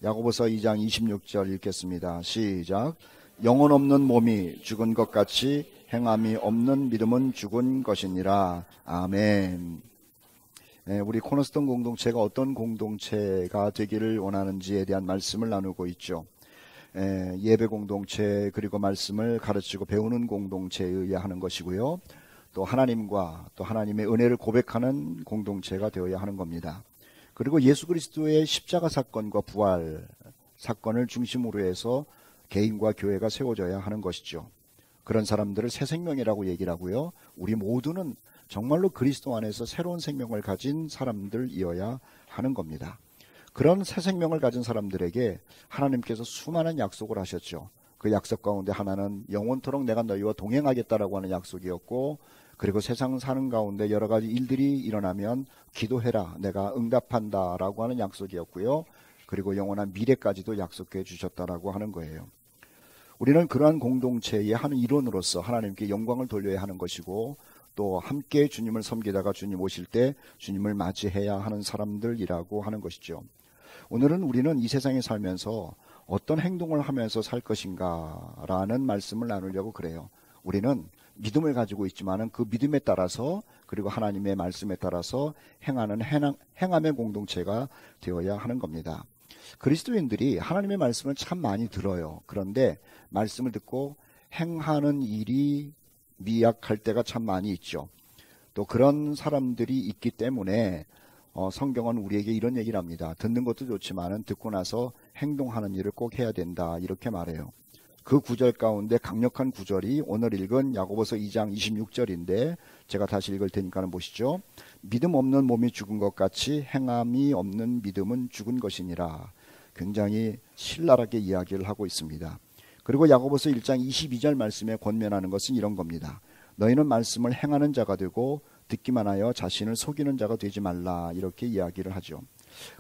야고보서 2장 26절 읽겠습니다. 시작. 영혼 없는 몸이 죽은 것 같이 행함이 없는 믿음은 죽은 것이니라. 아멘. 우리 코너스톤 공동체가 어떤 공동체가 되기를 원하는지에 대한 말씀을 나누고 있죠. 예배 공동체, 그리고 말씀을 가르치고 배우는 공동체에 의해 하는 것이고요. 또 하나님과 또 하나님의 은혜를 고백하는 공동체가 되어야 하는 겁니다. 그리고 예수 그리스도의 십자가 사건과 부활 사건을 중심으로 해서 개인과 교회가 세워져야 하는 것이죠. 그런 사람들을 새 생명이라고 얘기를 하고요. 우리 모두는 정말로 그리스도 안에서 새로운 생명을 가진 사람들이어야 하는 겁니다. 그런 새 생명을 가진 사람들에게 하나님께서 수많은 약속을 하셨죠. 그 약속 가운데 하나는 영원토록 내가 너희와 동행하겠다라고 하는 약속이었고, 그리고 세상 사는 가운데 여러 가지 일들이 일어나면 기도해라, 내가 응답한다 라고 하는 약속이었고요. 그리고 영원한 미래까지도 약속해 주셨다라고 하는 거예요. 우리는 그러한 공동체의 한 일원으로서 하나님께 영광을 돌려야 하는 것이고, 또 함께 주님을 섬기다가 주님 오실 때 주님을 맞이해야 하는 사람들이라고 하는 것이죠. 오늘은 우리는 이 세상에 살면서 어떤 행동을 하면서 살 것인가 라는 말씀을 나누려고 그래요. 우리는 믿음을 가지고 있지만은 그 믿음에 따라서, 그리고 하나님의 말씀에 따라서 행하는 행함의 공동체가 되어야 하는 겁니다. 그리스도인들이 하나님의 말씀을 참 많이 들어요. 그런데 말씀을 듣고 행하는 일이 미약할 때가 참 많이 있죠. 또 그런 사람들이 있기 때문에 성경은 우리에게 이런 얘기를 합니다. 듣는 것도 좋지만은 듣고 나서 행동하는 일을 꼭 해야 된다, 이렇게 말해요. 그 구절 가운데 강력한 구절이 오늘 읽은 야고보서 2장 26절인데 제가 다시 읽을 테니까 보시죠. 믿음 없는 몸이 죽은 것 같이 행함이 없는 믿음은 죽은 것이니라. 굉장히 신랄하게 이야기를 하고 있습니다. 그리고 야고보서 1장 22절 말씀에 권면하는 것은 이런 겁니다. 너희는 말씀을 행하는 자가 되고 듣기만 하여 자신을 속이는 자가 되지 말라, 이렇게 이야기를 하죠.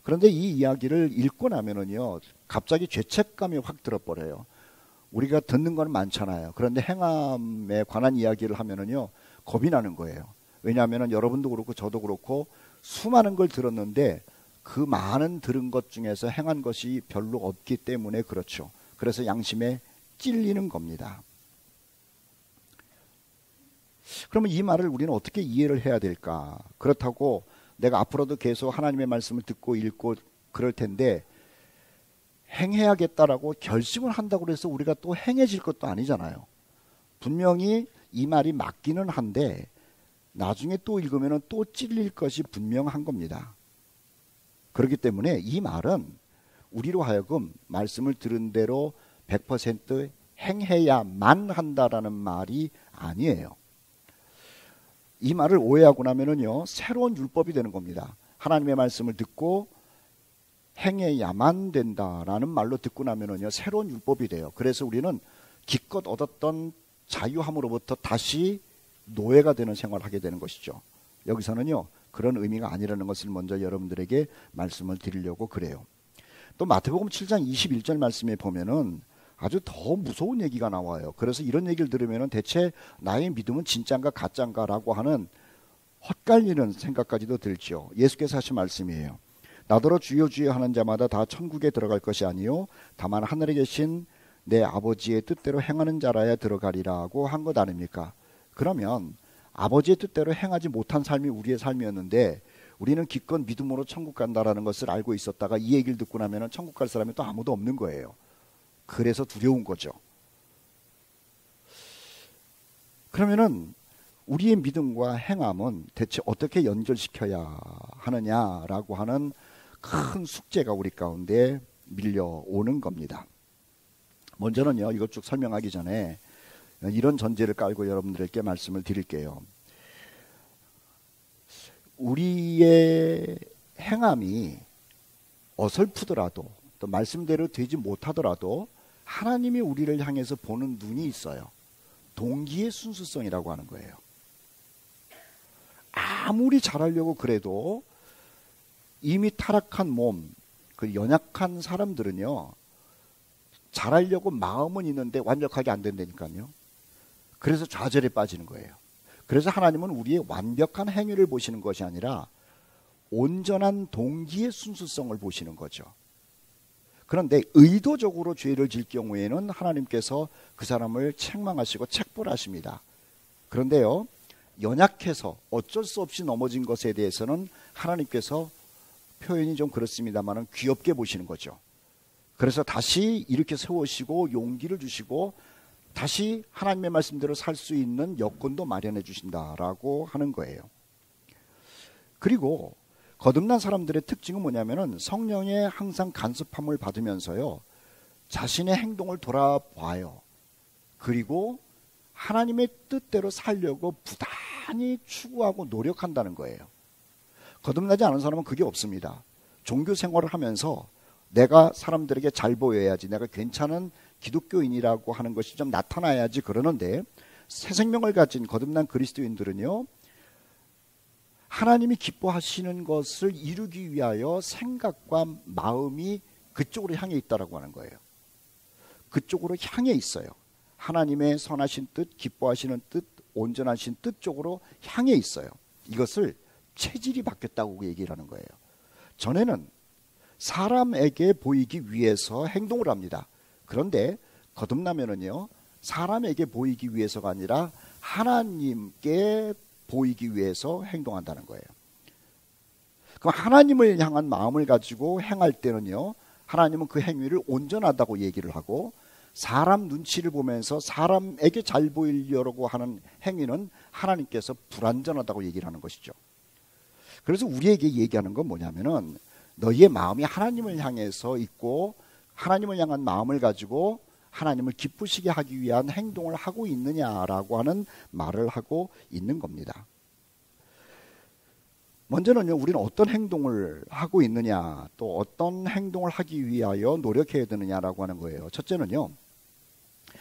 그런데 이 이야기를 읽고 나면은요, 갑자기 죄책감이 확 들어버려요. 우리가 듣는 건 많잖아요. 그런데 행함에 관한 이야기를 하면은요, 겁이 나는 거예요. 왜냐하면 여러분도 그렇고 저도 그렇고 수많은 걸 들었는데 그 많은 들은 것 중에서 행한 것이 별로 없기 때문에 그렇죠. 그래서 양심에 찔리는 겁니다. 그러면 이 말을 우리는 어떻게 이해를 해야 될까? 그렇다고 내가 앞으로도 계속 하나님의 말씀을 듣고 읽고 그럴 텐데 행해야겠다라고 결심을 한다고 해서 우리가 또 행해질 것도 아니잖아요. 분명히 이 말이 맞기는 한데 나중에 또 읽으면 또 찔릴 것이 분명한 겁니다. 그렇기 때문에 이 말은 우리로 하여금 말씀을 들은 대로 100% 행해야만 한다라는 말이 아니에요. 이 말을 오해하고 나면은요, 새로운 율법이 되는 겁니다. 하나님의 말씀을 듣고 행해야만 된다라는 말로 듣고 나면은요, 새로운 율법이 돼요. 그래서 우리는 기껏 얻었던 자유함으로부터 다시 노예가 되는 생활을 하게 되는 것이죠. 여기서는요, 그런 의미가 아니라는 것을 먼저 여러분들에게 말씀을 드리려고 그래요. 또 마태복음 7장 21절 말씀에 보면은 아주 더 무서운 얘기가 나와요. 그래서 이런 얘기를 들으면은 대체 나의 믿음은 진짜인가 가짜인가라고 하는 헛갈리는 생각까지도 들죠. 예수께서 하신 말씀이에요. 나더러 주여 주여 하는 자마다 다 천국에 들어갈 것이 아니요 다만 하늘에 계신 내 아버지의 뜻대로 행하는 자라야 들어가리라고 한 것 아닙니까? 그러면 아버지의 뜻대로 행하지 못한 삶이 우리의 삶이었는데 우리는 기껏 믿음으로 천국 간다라는 것을 알고 있었다가 이 얘기를 듣고 나면 천국 갈 사람이 또 아무도 없는 거예요. 그래서 두려운 거죠. 그러면은 우리의 믿음과 행함은 대체 어떻게 연결시켜야 하느냐라고 하는 큰 숙제가 우리 가운데 밀려오는 겁니다. 먼저는요, 이것 쭉 설명하기 전에 이런 전제를 깔고 여러분들께 말씀을 드릴게요. 우리의 행함이 어설프더라도 또 말씀대로 되지 못하더라도 하나님이 우리를 향해서 보는 눈이 있어요. 동기의 순수성이라고 하는 거예요. 아무리 잘하려고 그래도 이미 타락한 몸, 그 연약한 사람들은요, 잘하려고 마음은 있는데 완벽하게 안 된다니까요. 그래서 좌절에 빠지는 거예요. 그래서 하나님은 우리의 완벽한 행위를 보시는 것이 아니라 온전한 동기의 순수성을 보시는 거죠. 그런데 의도적으로 죄를 질 경우에는 하나님께서 그 사람을 책망하시고 책벌하십니다. 그런데요, 연약해서 어쩔 수 없이 넘어진 것에 대해서는 하나님께서 표현이 좀 그렇습니다만 귀엽게 보시는 거죠. 그래서 다시 이렇게 세우시고 용기를 주시고 다시 하나님의 말씀대로 살 수 있는 여건도 마련해 주신다라고 하는 거예요. 그리고 거듭난 사람들의 특징은 뭐냐면은 성령의 항상 간섭함을 받으면서요, 자신의 행동을 돌아봐요. 그리고 하나님의 뜻대로 살려고 부단히 추구하고 노력한다는 거예요. 거듭나지 않은 사람은 그게 없습니다. 종교 생활을 하면서 내가 사람들에게 잘 보여야지, 내가 괜찮은 기독교인이라고 하는 것이 좀 나타나야지 그러는데, 새 생명을 가진 거듭난 그리스도인들은요, 하나님이 기뻐하시는 것을 이루기 위하여 생각과 마음이 그쪽으로 향해 있다라고 하는 거예요. 그쪽으로 향해 있어요. 하나님의 선하신 뜻, 기뻐하시는 뜻, 온전하신 뜻 쪽으로 향해 있어요. 이것을 체질이 바뀌었다고 얘기를 하는 거예요. 전에는 사람에게 보이기 위해서 행동을 합니다. 그런데 거듭나면은요, 사람에게 보이기 위해서가 아니라 하나님께 보이기 위해서 행동한다는 거예요. 그럼 하나님을 향한 마음을 가지고 행할 때는요, 하나님은 그 행위를 온전하다고 얘기를 하고, 사람 눈치를 보면서 사람에게 잘 보이려고 하는 행위는 하나님께서 불완전하다고 얘기를 하는 것이죠. 그래서 우리에게 얘기하는 건 뭐냐면은, 너희의 마음이 하나님을 향해서 있고 하나님을 향한 마음을 가지고 하나님을 기쁘시게 하기 위한 행동을 하고 있느냐라고 하는 말을 하고 있는 겁니다. 먼저는요, 우리는 어떤 행동을 하고 있느냐, 또 어떤 행동을 하기 위하여 노력해야 되느냐라고 하는 거예요. 첫째는요,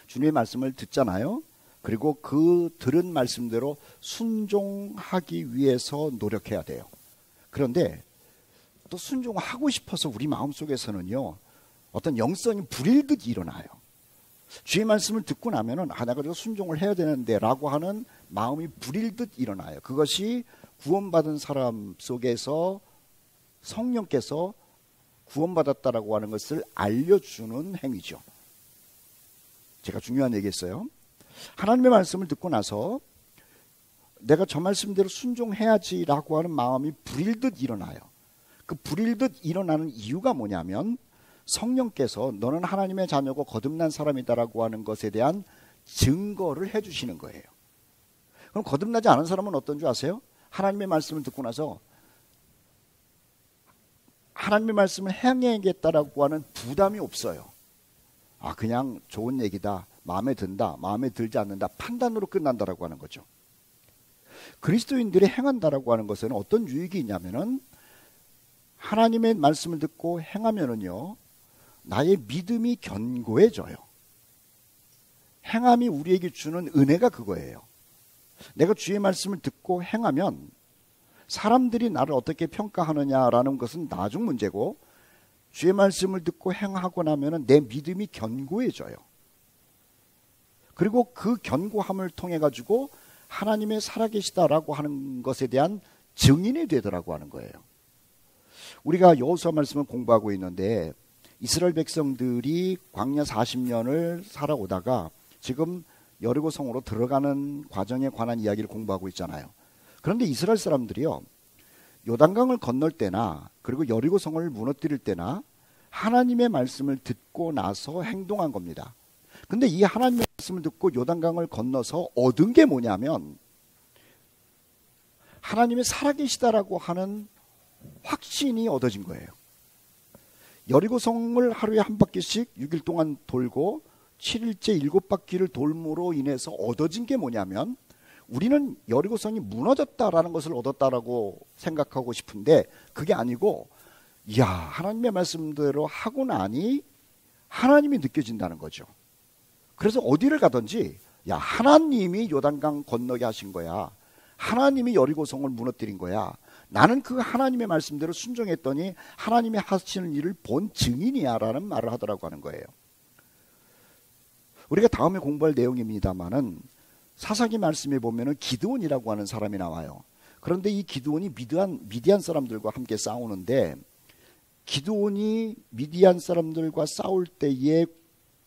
주님의 말씀을 듣잖아요. 그리고 그 들은 말씀대로 순종하기 위해서 노력해야 돼요. 그런데 또 순종하고 싶어서 우리 마음속에서는요, 어떤 영성이 불일듯 일어나요. 주의 말씀을 듣고 나면은 내가 저 순종을 해야 되는데 라고 하는 마음이 불일듯 일어나요. 그것이 구원받은 사람 속에서 성령께서 구원받았다라고 하는 것을 알려주는 행위죠. 제가 중요한 얘기했어요. 하나님의 말씀을 듣고 나서 내가 저 말씀대로 순종해야지라고 하는 마음이 불일듯 일어나요. 그 불일듯 일어나는 이유가 뭐냐면, 성령께서 너는 하나님의 자녀고 거듭난 사람이다라고 하는 것에 대한 증거를 해주시는 거예요. 그럼 거듭나지 않은 사람은 어떤 줄 아세요? 하나님의 말씀을 듣고 나서 하나님의 말씀을 행해야겠다라고 하는 부담이 없어요. 그냥 좋은 얘기다, 마음에 든다, 마음에 들지 않는다, 판단으로 끝난다라고 하는 거죠. 그리스도인들이 행한다라고 하는 것은 어떤 유익이 있냐면은, 하나님의 말씀을 듣고 행하면은요, 나의 믿음이 견고해져요. 행함이 우리에게 주는 은혜가 그거예요. 내가 주의 말씀을 듣고 행하면 사람들이 나를 어떻게 평가하느냐라는 것은 나중 문제고, 주의 말씀을 듣고 행하고 나면은 내 믿음이 견고해져요. 그리고 그 견고함을 통해 가지고 하나님의 살아계시다라고 하는 것에 대한 증인이 되더라고 하는 거예요. 우리가 여호수아 말씀을 공부하고 있는데, 이스라엘 백성들이 광야 40년을 살아오다가 지금 여리고 성으로 들어가는 과정에 관한 이야기를 공부하고 있잖아요. 그런데 이스라엘 사람들이요, 요단강을 건널 때나 그리고 여리고 성을 무너뜨릴 때나 하나님의 말씀을 듣고 나서 행동한 겁니다. 근데 이 하나님의 말씀을 듣고 요단강을 건너서 얻은 게 뭐냐면, 하나님의 살아계시다라고 하는 확신이 얻어진 거예요. 여리고성을 하루에 한 바퀴씩 6일 동안 돌고 7일째 7바퀴를 돌므로 인해서 얻어진 게 뭐냐면, 우리는 여리고성이 무너졌다라는 것을 얻었다라고 생각하고 싶은데 그게 아니고, 하나님의 말씀대로 하고 나니 하나님이 느껴진다는 거죠. 그래서 어디를 가든지 하나님이 요단강 건너게 하신 거야, 하나님이 여리고성을 무너뜨린 거야, 나는 그 하나님의 말씀대로 순종했더니 하나님이 하시는 일을 본 증인이야 라는 말을 하더라고 하는 거예요. 우리가 다음에 공부할 내용입니다만은, 사사기 말씀에 보면은 기드온이라고 하는 사람이 나와요. 그런데 이 기드온이 미디안 사람들과 함께 싸우는데, 기드온이 미디안 사람들과 싸울 때에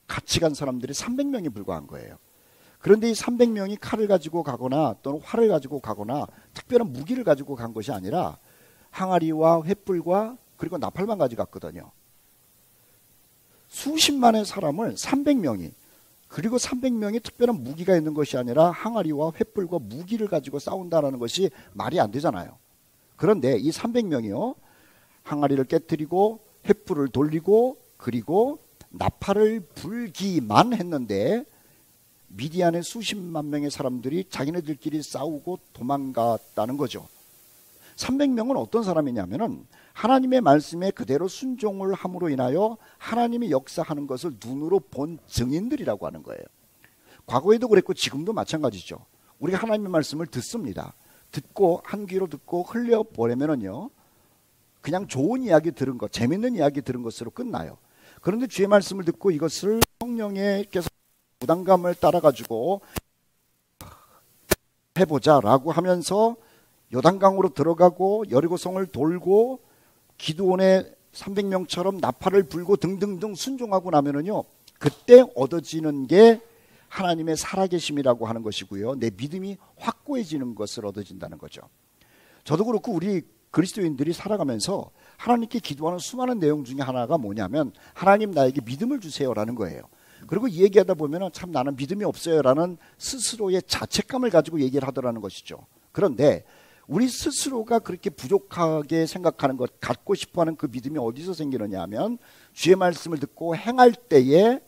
같이 간 사람들이 300명이 불과한 거예요. 그런데 이 300명이 칼을 가지고 가거나 또는 활을 가지고 가거나 특별한 무기를 가지고 간 것이 아니라 항아리와 횃불과 그리고 나팔만 가지고 갔거든요. 수십만의 사람을 300명이, 그리고 300명이 특별한 무기가 있는 것이 아니라 항아리와 횃불과 무기를 가지고 싸운다는 것이 말이 안 되잖아요. 그런데 이 300명이요, 항아리를 깨뜨리고 횃불을 돌리고 그리고 나팔을 불기만 했는데 미디안의 수십만 명의 사람들이 자기네들끼리 싸우고 도망갔다는 거죠. 300명은 어떤 사람이냐면은 하나님의 말씀에 그대로 순종을 함으로 인하여 하나님이 역사하는 것을 눈으로 본 증인들이라고 하는 거예요. 과거에도 그랬고 지금도 마찬가지죠. 우리가 하나님의 말씀을 듣습니다. 듣고 한 귀로 듣고 흘려보내면은요, 그냥 좋은 이야기 들은 것, 재밌는 이야기 들은 것으로 끝나요. 그런데 주의 말씀을 듣고 이것을 성령께서 부담감을 따라가지고 해보자라고 하면서 요단강으로 들어가고 여리고성을 돌고 기드온의 300명처럼 나팔을 불고 등등등 순종하고 나면은요, 그때 얻어지는 게 하나님의 살아계심이라고 하는 것이고요, 내 믿음이 확고해지는 것을 얻어진다는 거죠. 저도 그렇고 우리 그리스도인들이 살아가면서 하나님께 기도하는 수많은 내용 중에 하나가 뭐냐면 하나님 나에게 믿음을 주세요라는 거예요. 그리고 이 얘기하다 보면 참 나는 믿음이 없어요라는 스스로의 자책감을 가지고 얘기를 하더라는 것이죠. 그런데 우리 스스로가 그렇게 부족하게 생각하는 것, 갖고 싶어하는 그 믿음이 어디서 생기느냐 하면 주의 말씀을 듣고 행할 때에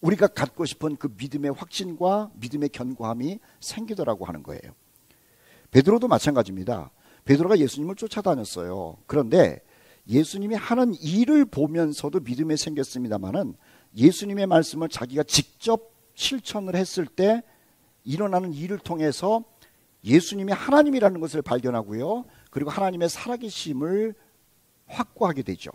우리가 갖고 싶은 그 믿음의 확신과 믿음의 견고함이 생기더라고 하는 거예요. 베드로도 마찬가지입니다. 베드로가 예수님을 쫓아다녔어요. 그런데 예수님이 하는 일을 보면서도 믿음이 생겼습니다마는 예수님의 말씀을 자기가 직접 실천을 했을 때 일어나는 일을 통해서 예수님이 하나님이라는 것을 발견하고요, 그리고 하나님의 살아계심을 확고하게 되죠.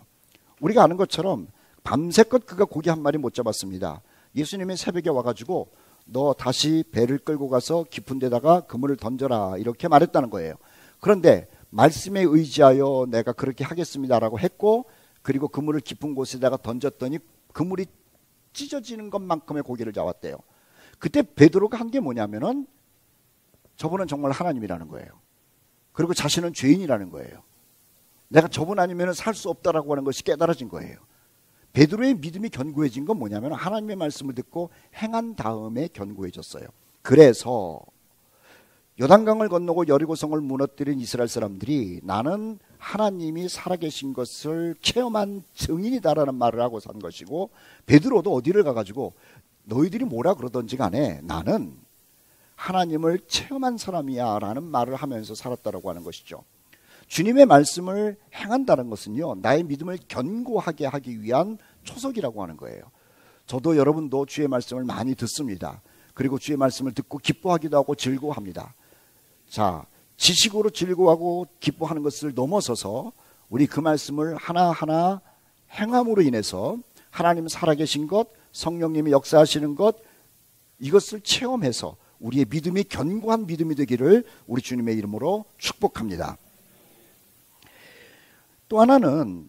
우리가 아는 것처럼 밤새껏 그가 고기 한 마리 못 잡았습니다. 예수님이 새벽에 와가지고 너 다시 배를 끌고 가서 깊은 데다가 그물을 던져라 이렇게 말했다는 거예요. 그런데 말씀에 의지하여 내가 그렇게 하겠습니다라고 했고, 그리고 그물을 깊은 곳에다가 던졌더니 그물이 찢어지는 것만큼의 고기를 잡았대요. 그때 베드로가 한 게 뭐냐면은 저분은 정말 하나님이라는 거예요. 그리고 자신은 죄인이라는 거예요. 내가 저분 아니면 살 수 없다라고 하는 것이 깨달아진 거예요. 베드로의 믿음이 견고해진 건 뭐냐면 하나님의 말씀을 듣고 행한 다음에 견고해졌어요. 그래서 요단강을 건너고 여리고성을 무너뜨린 이스라엘 사람들이 나는 하나님이 살아계신 것을 체험한 증인이다라는 말을 하고 산 것이고, 베드로도 어디를 가가지고 너희들이 뭐라 그러던지 간에 나는 하나님을 체험한 사람이야 라는 말을 하면서 살았다라고 하는 것이죠. 주님의 말씀을 행한다는 것은요, 나의 믿음을 견고하게 하기 위한 초석이라고 하는 거예요. 저도 여러분도 주의 말씀을 많이 듣습니다. 그리고 주의 말씀을 듣고 기뻐하기도 하고 즐거워합니다. 자, 지식으로 즐거워하고 기뻐하는 것을 넘어서서 우리 그 말씀을 하나하나 행함으로 인해서 하나님 살아계신 것, 성령님이 역사하시는 것, 이것을 체험해서 우리의 믿음이 견고한 믿음이 되기를 우리 주님의 이름으로 축복합니다. 또 하나는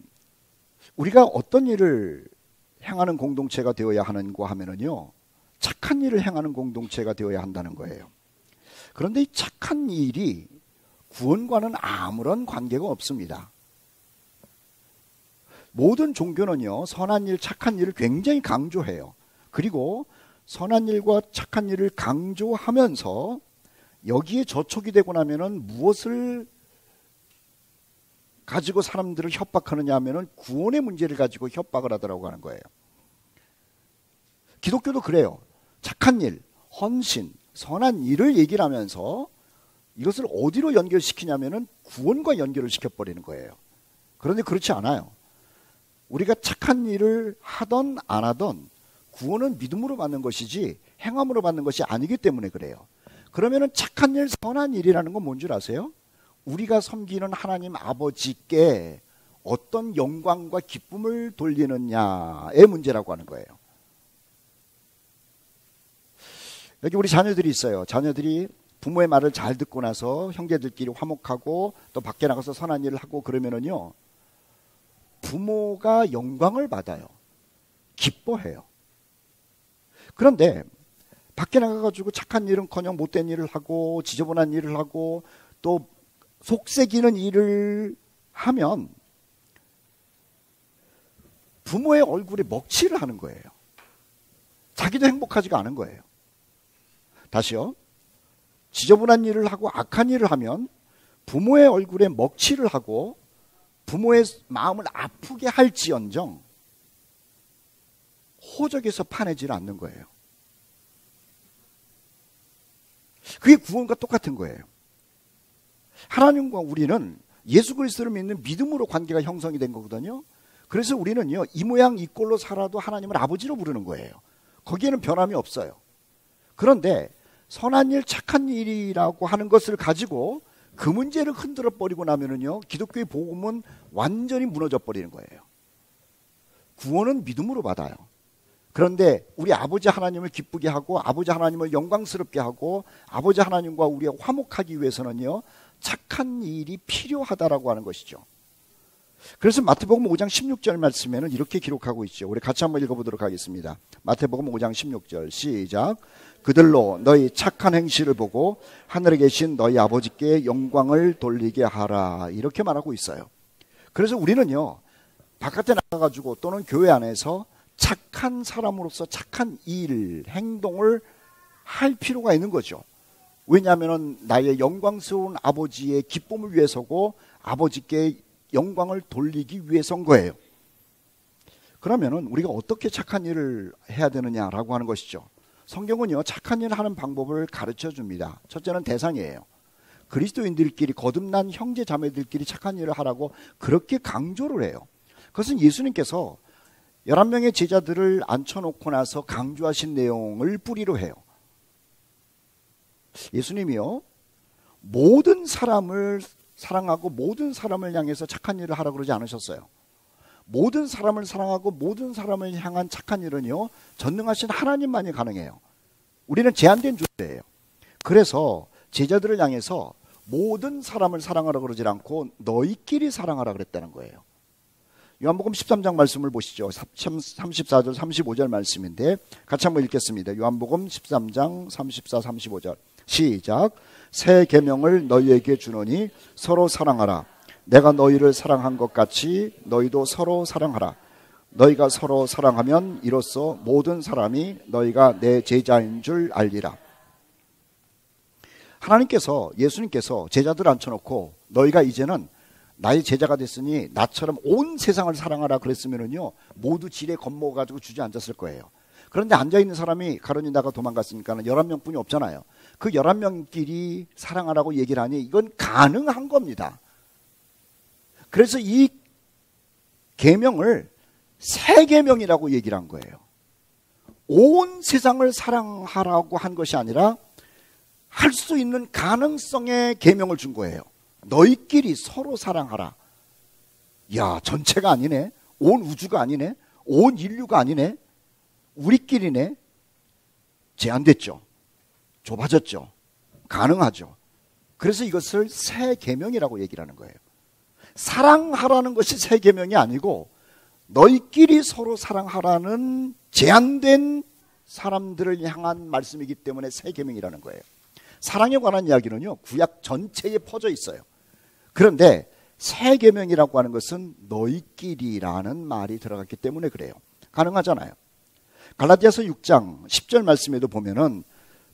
우리가 어떤 일을 행하는 공동체가 되어야 하는가 하면은요, 착한 일을 행하는 공동체가 되어야 한다는 거예요. 그런데 이 착한 일이 구원과는 아무런 관계가 없습니다. 모든 종교는요, 선한 일, 착한 일을 굉장히 강조해요. 그리고 선한 일과 착한 일을 강조하면서 여기에 저촉이 되고 나면은 무엇을 가지고 사람들을 협박하느냐 하면은 구원의 문제를 가지고 협박을 하더라고 하는 거예요. 기독교도 그래요. 착한 일, 헌신, 선한 일을 얘기를 하면서 이것을 어디로 연결시키냐면은 구원과 연결을 시켜버리는 거예요. 그런데 그렇지 않아요. 우리가 착한 일을 하던 안 하던 구원은 믿음으로 받는 것이지 행함으로 받는 것이 아니기 때문에 그래요. 그러면은 착한 일, 선한 일이라는 건 뭔 줄 아세요? 우리가 섬기는 하나님 아버지께 어떤 영광과 기쁨을 돌리느냐의 문제라고 하는 거예요. 여기 우리 자녀들이 있어요. 자녀들이 부모의 말을 잘 듣고 나서 형제들끼리 화목하고 또 밖에 나가서 선한 일을 하고 그러면은요, 부모가 영광을 받아요. 기뻐해요. 그런데 밖에 나가가지고 착한 일은커녕 못된 일을 하고 지저분한 일을 하고 또 속색이는 일을 하면 부모의 얼굴에 먹칠을 하는 거예요. 자기도 행복하지가 않은 거예요. 다시요. 지저분한 일을 하고 악한 일을 하면 부모의 얼굴에 먹칠을 하고 부모의 마음을 아프게 할지언정 호적에서 파내질 않는 거예요. 그게 구원과 똑같은 거예요. 하나님과 우리는 예수 그리스도를 믿는 믿음으로 관계가 형성이 된 거거든요. 그래서 우리는요, 이 모양 이 꼴로 살아도 하나님을 아버지로 부르는 거예요. 거기에는 변함이 없어요. 그런데 선한 일, 착한 일이라고 하는 것을 가지고 그 문제를 흔들어 버리고 나면은요, 기독교의 복음은 완전히 무너져 버리는 거예요. 구원은 믿음으로 받아요. 그런데 우리 아버지 하나님을 기쁘게 하고 아버지 하나님을 영광스럽게 하고 아버지 하나님과 우리가 화목하기 위해서는요, 착한 일이 필요하다라고 하는 것이죠. 그래서 마태복음 5장 16절 말씀에는 이렇게 기록하고 있죠. 우리 같이 한번 읽어보도록 하겠습니다. 마태복음 5장 16절 시작. 그들로 너희 착한 행실을 보고 하늘에 계신 너희 아버지께 영광을 돌리게 하라. 이렇게 말하고 있어요. 그래서 우리는요, 바깥에 나가가지고 또는 교회 안에서 착한 사람으로서 착한 일, 행동을 할 필요가 있는 거죠. 왜냐하면 나의 영광스러운 아버지의 기쁨을 위해서고 아버지께 영광을 돌리기 위해서인 거예요. 그러면은 우리가 어떻게 착한 일을 해야 되느냐라고 하는 것이죠. 성경은요, 착한 일을 하는 방법을 가르쳐 줍니다. 첫째는 대상이에요. 그리스도인들끼리 거듭난 형제 자매들끼리 착한 일을 하라고 그렇게 강조를 해요. 그것은 예수님께서 11명의 제자들을 앉혀놓고 나서 강조하신 내용을 뿌리로 해요. 예수님이요, 모든 사람을 사랑하고 모든 사람을 향해서 착한 일을 하라고 그러지 않으셨어요. 모든 사람을 사랑하고 모든 사람을 향한 착한 일은요, 전능하신 하나님만이 가능해요. 우리는 제한된 존재예요. 그래서 제자들을 향해서 모든 사람을 사랑하라고 그러지 않고 너희끼리 사랑하라 그랬다는 거예요. 요한복음 13장 말씀을 보시죠. 34절 35절 말씀인데 같이 한번 읽겠습니다. 요한복음 13장 34, 35절 시작. 새 계명을 너희에게 주노니 서로 사랑하라. 내가 너희를 사랑한 것 같이 너희도 서로 사랑하라. 너희가 서로 사랑하면 이로써 모든 사람이 너희가 내 제자인 줄 알리라. 하나님께서, 예수님께서 제자들을 앉혀놓고 너희가 이제는 나의 제자가 됐으니 나처럼 온 세상을 사랑하라 그랬으면은요, 모두 지레 겁먹어가지고 주저앉았을 거예요. 그런데 앉아있는 사람이 가론유다가 도망갔으니까 11명뿐이 없잖아요. 그 11명끼리 사랑하라고 얘기를 하니 이건 가능한 겁니다. 그래서 이 계명을 새 계명이라고 얘기를 한 거예요. 온 세상을 사랑하라고 한 것이 아니라 할 수 있는 가능성의 계명을 준 거예요. 너희끼리 서로 사랑하라. 야, 전체가 아니네. 온 우주가 아니네. 온 인류가 아니네. 우리끼리네. 제한됐죠. 좁아졌죠. 가능하죠. 그래서 이것을 새 계명이라고 얘기를 하는 거예요. 사랑하라는 것이 새 계명이 아니고 너희끼리 서로 사랑하라는 제한된 사람들을 향한 말씀이기 때문에 새 계명이라는 거예요. 사랑에 관한 이야기는요, 구약 전체에 퍼져 있어요. 그런데 새 계명이라고 하는 것은 너희끼리라는 말이 들어갔기 때문에 그래요. 가능하잖아요. 갈라디아서 6장 10절 말씀에도 보면은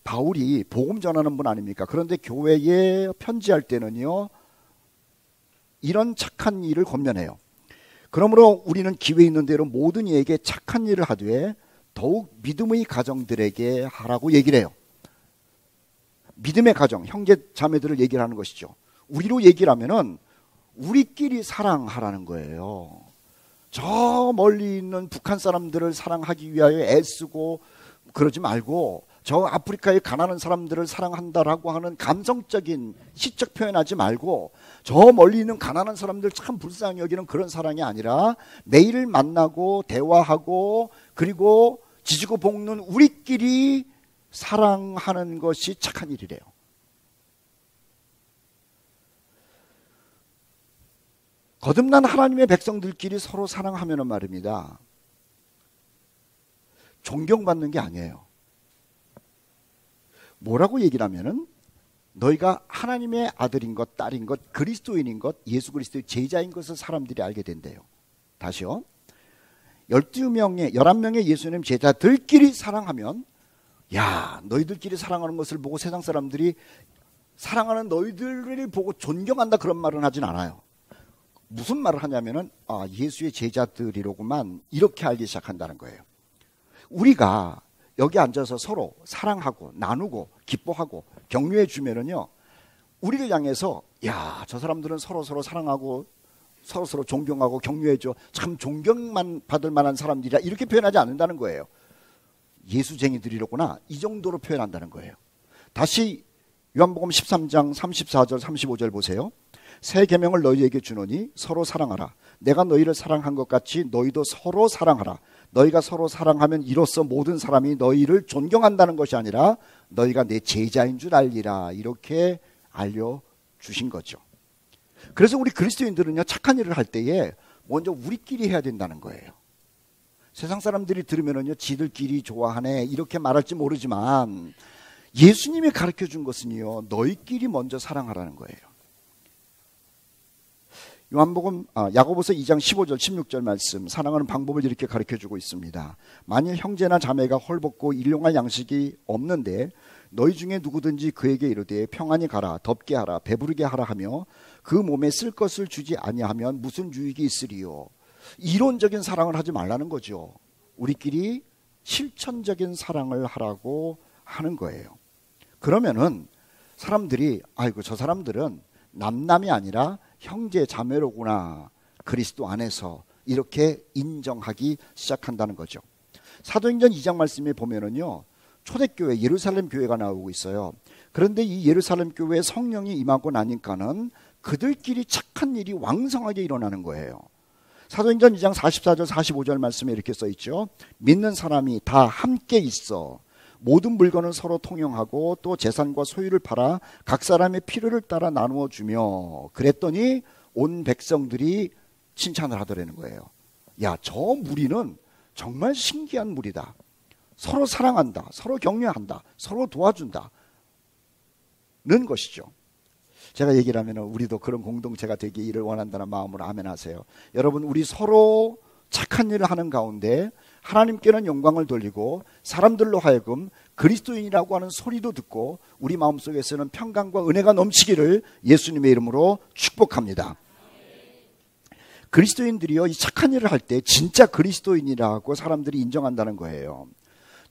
바울이 복음 전하는 분 아닙니까? 그런데 교회에 편지할 때는요, 이런 착한 일을 권면해요. 그러므로 우리는 기회 있는 대로 모든 이에게 착한 일을 하되 더욱 믿음의 가정들에게 하라고 얘기를 해요. 믿음의 가정, 형제 자매들을 얘기를 하는 것이죠. 우리로 얘기를 하면은 우리끼리 사랑하라는 거예요. 저 멀리 있는 북한 사람들을 사랑하기 위하여 애쓰고 그러지 말고 저 아프리카의 가난한 사람들을 사랑한다라고 하는 감성적인 시적 표현하지 말고 저 멀리 있는 가난한 사람들 참 불쌍히 여기는 그런 사랑이 아니라 매일 만나고 대화하고 그리고 지지고 볶는 우리끼리 사랑하는 것이 착한 일이래요. 거듭난 하나님의 백성들끼리 서로 사랑하면은 말입니다, 존경받는 게 아니에요. 뭐라고 얘기를 하면은 너희가 하나님의 아들인 것, 딸인 것, 그리스도인인 것, 예수 그리스도의 제자인 것을 사람들이 알게 된대요. 다시요. 11명의 예수님 제자들끼리 사랑하면, 야, 너희들끼리 사랑하는 것을 보고 세상 사람들이 사랑하는 너희들을 보고 존경한다, 그런 말은 하진 않아요. 무슨 말을 하냐면은, 아, 예수의 제자들이로구만, 이렇게 알기 시작한다는 거예요. 우리가 여기 앉아서 서로 사랑하고 나누고 기뻐하고 격려해 주면은요, 우리를 향해서, 야, 저 사람들은 서로 사랑하고 서로 존경하고 격려해줘, 참 존경만 받을 만한 사람들이라, 이렇게 표현하지 않는다는 거예요. 예수쟁이들이로구나, 이 정도로 표현한다는 거예요. 다시 요한복음 13장 34절 35절 보세요. 새 계명을 너희에게 주노니 서로 사랑하라. 내가 너희를 사랑한 것 같이 너희도 서로 사랑하라. 너희가 서로 사랑하면 이로써 모든 사람이 너희를 존경한다는 것이 아니라 너희가 내 제자인 줄 알리라. 이렇게 알려주신 거죠. 그래서 우리 그리스도인들은요, 착한 일을 할 때에 먼저 우리끼리 해야 된다는 거예요. 세상 사람들이 들으면은요, 지들끼리 좋아하네 이렇게 말할지 모르지만, 예수님이 가르쳐 준 것은요, 너희끼리 먼저 사랑하라는 거예요. 야고보서 2장 15절 16절 말씀, 사랑하는 방법을 이렇게 가르쳐 주고 있습니다. 만일 형제나 자매가 헐벗고 일용할 양식이 없는데 너희 중에 누구든지 그에게 이르되 평안히 가라, 덥게 하라, 배부르게 하라 하며 그 몸에 쓸 것을 주지 아니하면 무슨 유익이 있으리요. 이론적인 사랑을 하지 말라는 거죠. 우리끼리 실천적인 사랑을 하라고 하는 거예요. 그러면은 사람들이, 아이고, 저 사람들은 남남이 아니라 형제 자매로구나, 그리스도 안에서, 이렇게 인정하기 시작한다는 거죠. 사도행전 2장 말씀에 보면은요, 초대교회 예루살렘 교회가 나오고 있어요. 그런데 이 예루살렘 교회에 성령이 임하고 나니까는 그들끼리 착한 일이 왕성하게 일어나는 거예요. 사도행전 2장 44절 45절 말씀에 이렇게 써 있죠. 믿는 사람이 다 함께 있어 모든 물건을 서로 통용하고 또 재산과 소유를 팔아 각 사람의 필요를 따라 나누어 주며, 그랬더니 온 백성들이 칭찬을 하더라는 거예요. 야, 저 무리는 정말 신기한 무리다. 서로 사랑한다, 서로 격려한다, 서로 도와준다 는 것이죠. 제가 얘기를 하면 우리도 그런 공동체가 되기를 원한다는 마음으로 아멘 하세요. 여러분, 우리 서로 착한 일을 하는 가운데 하나님께는 영광을 돌리고 사람들로 하여금 그리스도인이라고 하는 소리도 듣고 우리 마음속에서는 평강과 은혜가 넘치기를 예수님의 이름으로 축복합니다. 그리스도인들이요, 이 착한 일을 할 때 진짜 그리스도인이라고 사람들이 인정한다는 거예요.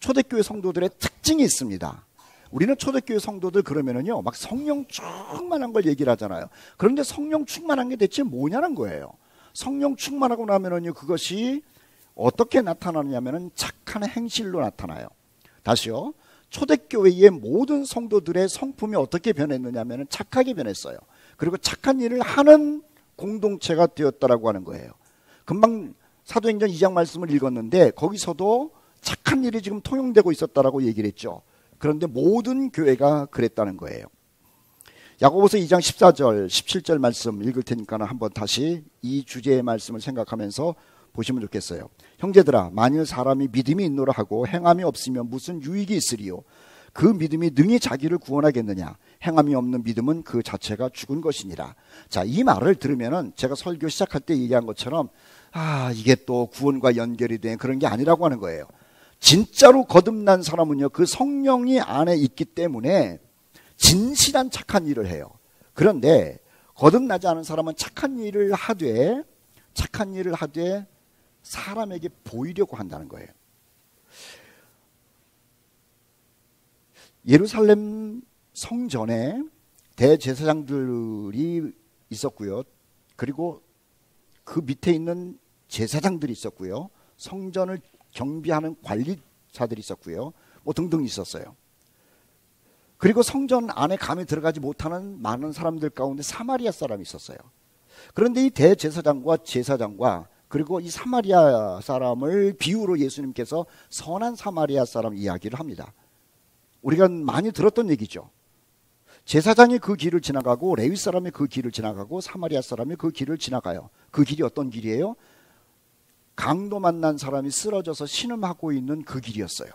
초대교회 성도들의 특징이 있습니다. 우리는 초대교회 성도들 그러면은요, 막 성령 충만한 걸 얘기를 하잖아요. 그런데 성령 충만한 게 대체 뭐냐는 거예요. 성령 충만하고 나면은요, 그것이 어떻게 나타나느냐면은 착한 행실로 나타나요. 다시요. 초대교회의 모든 성도들의 성품이 어떻게 변했느냐면은 착하게 변했어요. 그리고 착한 일을 하는 공동체가 되었다라고 하는 거예요. 금방 사도행전 2장 말씀을 읽었는데 거기서도 착한 일이 지금 통용되고 있었다라고 얘기를 했죠. 그런데 모든 교회가 그랬다는 거예요. 야고보서 2장 14절 17절 말씀 읽을 테니까 한번 다시 이 주제의 말씀을 생각하면서 보시면 좋겠어요. 형제들아, 만일 사람이 믿음이 있노라 하고 행함이 없으면 무슨 유익이 있으리요. 그 믿음이 능히 자기를 구원하겠느냐. 행함이 없는 믿음은 그 자체가 죽은 것이니라. 자, 이 말을 들으면은 제가 설교 시작할 때 얘기한 것처럼, 아, 이게 또 구원과 연결이 된 그런 게 아니라고 하는 거예요. 진짜로 거듭난 사람은요, 그 성령이 안에 있기 때문에 진실한 착한 일을 해요. 그런데 거듭나지 않은 사람은 착한 일을 하되 사람에게 보이려고 한다는 거예요. 예루살렘 성전에 대제사장들이 있었고요. 그리고 그 밑에 있는 제사장들이 있었고요. 성전을 경비하는 관리자들이 있었고요. 뭐 등등 있었어요. 그리고 성전 안에 감히 들어가지 못하는 많은 사람들 가운데 사마리아 사람이 있었어요. 그런데 이 대제사장과 제사장과 그리고 이 사마리아 사람을 비유로 예수님께서 선한 사마리아 사람 이야기를 합니다. 우리가 많이 들었던 얘기죠. 제사장이 그 길을 지나가고 레위 사람이 그 길을 지나가고 사마리아 사람이 그 길을 지나가요. 그 길이 어떤 길이에요? 강도 만난 사람이 쓰러져서 신음하고 있는 그 길이었어요.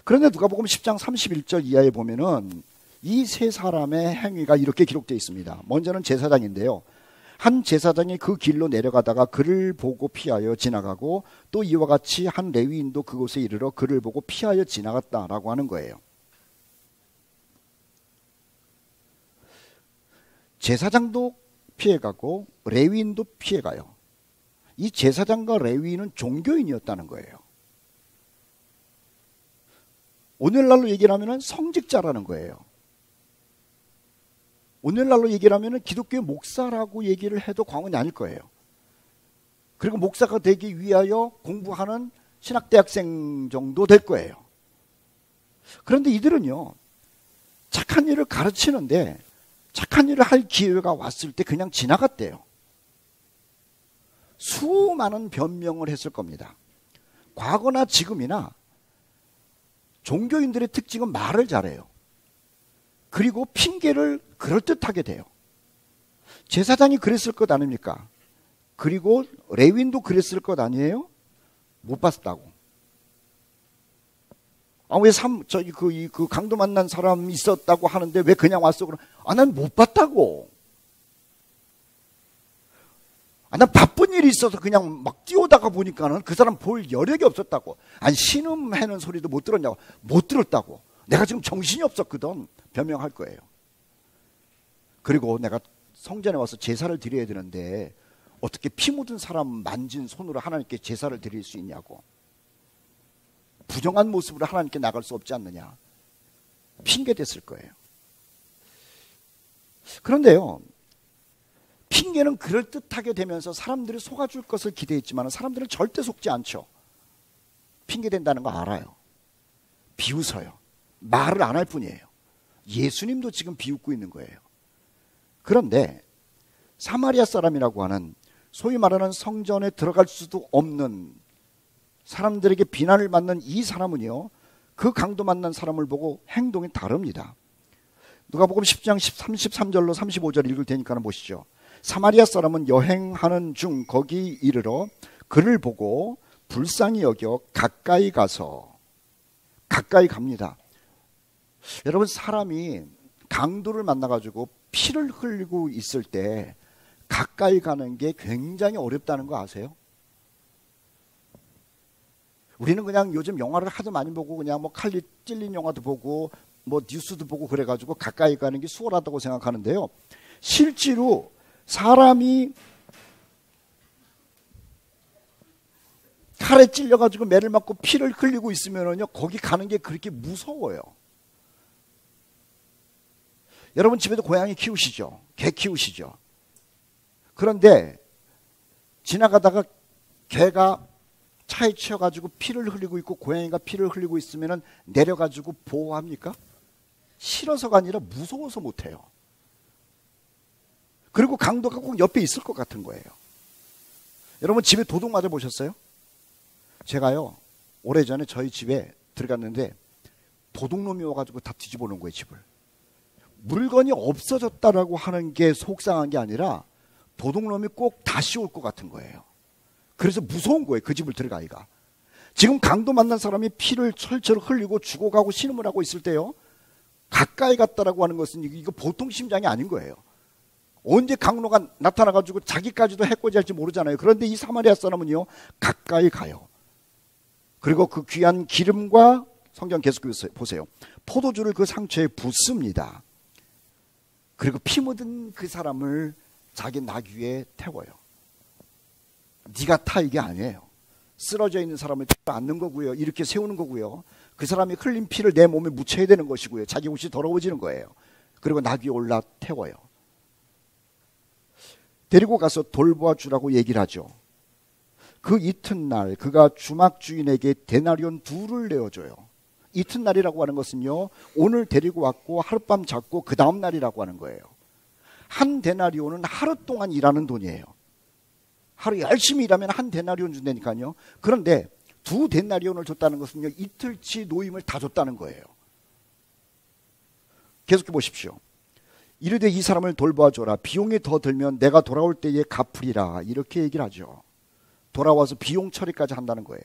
그런데 누가복음 10장 31절 이하에 보면은 이 세 사람의 행위가 이렇게 기록되어 있습니다. 먼저는 제사장인데요. 한 제사장이 그 길로 내려가다가 그를 보고 피하여 지나가고, 또 이와 같이 한 레위인도 그곳에 이르러 그를 보고 피하여 지나갔다라고 하는 거예요. 제사장도 피해가고 레위인도 피해가요. 이 제사장과 레위인은 종교인이었다는 거예요. 오늘날로 얘기를 하면 성직자라는 거예요. 오늘날로 얘기를 하면 기독교의 목사라고 얘기를 해도 과언이 아닐 거예요. 그리고 목사가 되기 위하여 공부하는 신학대학생 정도 될 거예요. 그런데 이들은요, 착한 일을 가르치는데 착한 일을 할 기회가 왔을 때 그냥 지나갔대요. 수많은 변명을 했을 겁니다. 과거나 지금이나 종교인들의 특징은 말을 잘해요. 그리고 핑계를 그럴듯하게 돼요. 제사장이 그랬을 것 아닙니까? 그리고 레위인도 그랬을 것 아니에요? 못 봤다고. 왜 그 강도 만난 사람이 있었다고 하는데 왜 그냥 왔어? 그럼 난 못 봤다고. 난 바쁜 일이 있어서 그냥 막 뛰어다가 보니까는 그 사람 볼 여력이 없었다고. 신음하는 소리도 못 들었냐고. 못 들었다고. 내가 지금 정신이 없었거든. 변명할 거예요. 그리고 내가 성전에 와서 제사를 드려야 되는데 어떻게 피 묻은 사람 만진 손으로 하나님께 제사를 드릴 수 있냐고. 부정한 모습으로 하나님께 나갈 수 없지 않느냐. 핑계 댔을 거예요. 그런데요, 핑계는 그럴듯하게 되면서 사람들이 속아줄 것을 기대했지만 사람들은 절대 속지 않죠. 핑계 댄다는 거 알아요. 비웃어요. 말을 안 할 뿐이에요. 예수님도 지금 비웃고 있는 거예요. 그런데 사마리아 사람이라고 하는 소위 말하는 성전에 들어갈 수도 없는 사람들에게 비난을 받는 이 사람은요, 그 강도 만난 사람을 보고 행동이 다릅니다. 누가복음 10장 33절로 35절 읽을 테니까 보시죠. 사마리아 사람은 여행하는 중 거기 이르러 그를 보고 불쌍히 여겨 가까이 가서, 가까이 갑니다. 여러분, 사람이 강도를 만나가지고 피를 흘리고 있을 때 가까이 가는 게 굉장히 어렵다는 거 아세요? 우리는 그냥 요즘 영화를 하도 많이 보고 그냥 칼리 찔린 영화도 보고 뉴스도 보고 그래가지고 가까이 가는 게 수월하다고 생각하는데요. 실제로 사람이 칼에 찔려가지고 매를 맞고 피를 흘리고 있으면요, 거기 가는 게 그렇게 무서워요. 여러분 집에도 고양이 키우시죠? 개 키우시죠? 그런데 지나가다가 개가 차에 치여가지고 피를 흘리고 있고 고양이가 피를 흘리고 있으면 내려가지고 보호합니까? 싫어서가 아니라 무서워서 못해요. 그리고 강도가 꼭 옆에 있을 것 같은 거예요. 여러분 집에 도둑 맞아 보셨어요? 제가요, 오래전에 저희 집에 들어갔는데 도둑놈이 와가지고 다 뒤집어 놓은 거예요, 집을. 물건이 없어졌다라고 하는 게 속상한 게 아니라 도둑놈이 꼭 다시 올 것 같은 거예요. 그래서 무서운 거예요, 그 집을 들어가기가. 지금 강도 만난 사람이 피를 철철 흘리고 죽어가고 신음을 하고 있을 때요, 가까이 갔다라고 하는 것은 이거 보통 심장이 아닌 거예요. 언제 강도가 나타나가지고 자기까지도 해코지할지 모르잖아요. 그런데 이 사마리아 사람은요, 가까이 가요. 그리고 그 귀한 기름과, 성경 계속 보세요, 포도주를 그 상처에 붓습니다. 그리고 피 묻은 그 사람을 자기 나귀에 태워요. 네가 타, 이게 아니에요. 쓰러져 있는 사람을 앉는 거고요, 이렇게 세우는 거고요, 그 사람이 흘린 피를 내 몸에 묻혀야 되는 것이고요, 자기 옷이 더러워지는 거예요. 그리고 나귀에 올라 태워요. 데리고 가서 돌보아 주라고 얘기를 하죠. 그 이튿날 그가 주막 주인에게 데나리온 2를 내어줘요. 이튿날이라고 하는 것은요, 오늘 데리고 왔고 하룻밤 잤고 그 다음 날이라고 하는 거예요. 한 데나리온은 하루 동안 일하는 돈이에요. 하루 열심히 일하면 한 데나리온 준다니까요. 그런데 2 데나리온을 줬다는 것은요, 이틀치 노임을 다 줬다는 거예요. 계속해 보십시오. 이르되 이 사람을 돌봐줘라. 비용이 더 들면 내가 돌아올 때에 갚으리라. 이렇게 얘기를 하죠. 돌아와서 비용 처리까지 한다는 거예요.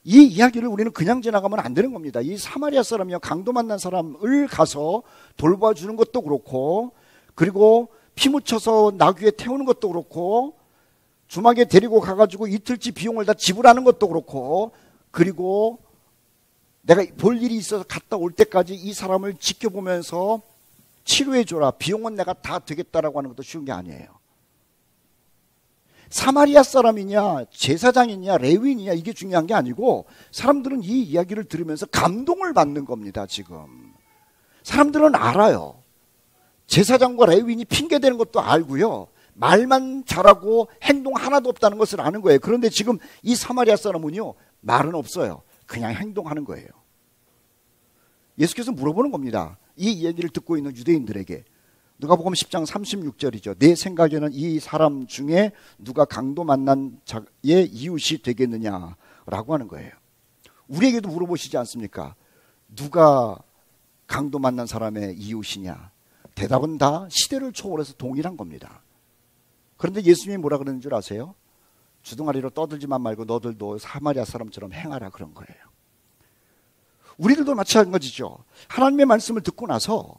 이 이야기를 우리는 그냥 지나가면 안 되는 겁니다. 이 사마리아 사람이요, 강도 만난 사람을 가서 돌봐주는 것도 그렇고, 그리고 피 묻혀서 나귀에 태우는 것도 그렇고, 주막에 데리고 가가지고 이틀치 비용을 다 지불하는 것도 그렇고, 그리고 내가 볼 일이 있어서 갔다 올 때까지 이 사람을 지켜보면서 치료해줘라. 비용은 내가 다 되겠다라고 하는 것도 쉬운 게 아니에요. 사마리아 사람이냐, 제사장이냐, 레위인이냐, 이게 중요한 게 아니고, 사람들은 이 이야기를 들으면서 감동을 받는 겁니다, 지금. 사람들은 알아요. 제사장과 레위인이 핑계대는 것도 알고요. 말만 잘하고 행동 하나도 없다는 것을 아는 거예요. 그런데 지금 이 사마리아 사람은요, 말은 없어요. 그냥 행동하는 거예요. 예수께서 물어보는 겁니다. 이 이야기를 듣고 있는 유대인들에게. 누가복음 10장 36절이죠. 내 생각에는 이 사람 중에 누가 강도 만난 자의 이웃이 되겠느냐라고 하는 거예요. 우리에게도 물어보시지 않습니까? 누가 강도 만난 사람의 이웃이냐? 대답은 다 시대를 초월해서 동일한 겁니다. 그런데 예수님이 뭐라 그러는 줄 아세요? 주둥아리로 떠들지만 말고 너들도 사마리아 사람처럼 행하라, 그런 거예요. 우리들도 마찬가지죠. 하나님의 말씀을 듣고 나서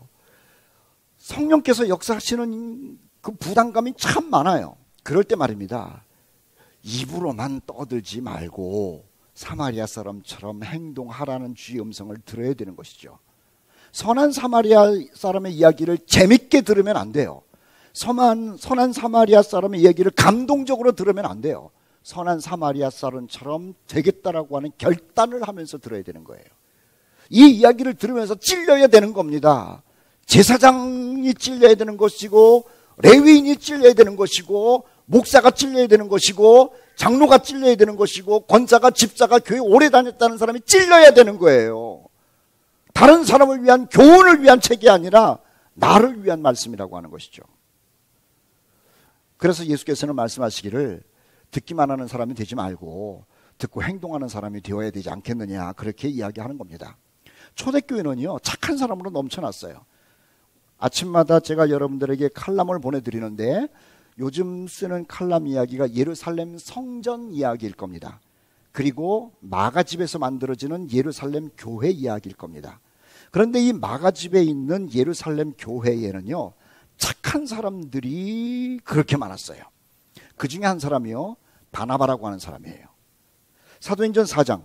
성령께서 역사하시는 그 부담감이 참 많아요. 그럴 때 말입니다. 입으로만 떠들지 말고 사마리아 사람처럼 행동하라는 주의 음성을 들어야 되는 것이죠. 선한 사마리아 사람의 이야기를 재밌게 들으면 안 돼요. 선한 사마리아 사람의 이야기를 감동적으로 들으면 안 돼요. 선한 사마리아 사람처럼 되겠다라고 하는 결단을 하면서 들어야 되는 거예요. 이 이야기를 들으면서 찔려야 되는 겁니다. 제사장이 찔려야 되는 것이고, 레위인이 찔려야 되는 것이고, 목사가 찔려야 되는 것이고, 장로가 찔려야 되는 것이고, 권사가, 집사가, 교회 오래 다녔다는 사람이 찔려야 되는 거예요. 다른 사람을 위한, 교훈을 위한 책이 아니라 나를 위한 말씀이라고 하는 것이죠. 그래서 예수께서는 말씀하시기를 듣기만 하는 사람이 되지 말고 듣고 행동하는 사람이 되어야 되지 않겠느냐, 그렇게 이야기하는 겁니다. 초대교회는요, 착한 사람으로 넘쳐났어요. 아침마다 제가 여러분들에게 칼럼을 보내드리는데 요즘 쓰는 칼럼 이야기가 예루살렘 성전 이야기일 겁니다. 그리고 마가집에서 만들어지는 예루살렘 교회 이야기일 겁니다. 그런데 이 마가집에 있는 예루살렘 교회에는요, 착한 사람들이 그렇게 많았어요. 그 중에 한 사람이요, 바나바라고 하는 사람이에요. 사도행전 4장